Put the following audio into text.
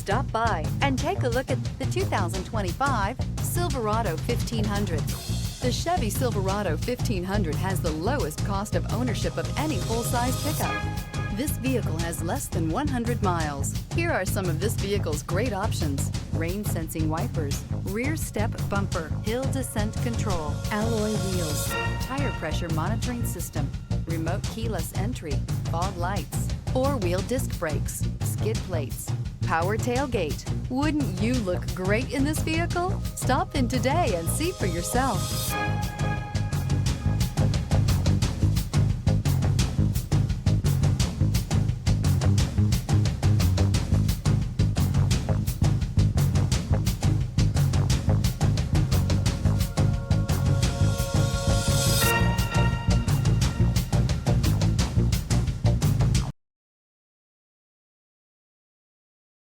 Stop by and take a look at the 2025 Silverado 1500. The Chevy Silverado 1500 has the lowest cost of ownership of any full-size pickup. This vehicle has less than 100 miles. Here are some of this vehicle's great options: rain-sensing wipers, rear step bumper, hill descent control, alloy wheels, tire pressure monitoring system, remote keyless entry, fog lights, four-wheel disc brakes, skid plates, power tailgate. Wouldn't you look great in this vehicle? Stop in today and see for yourself.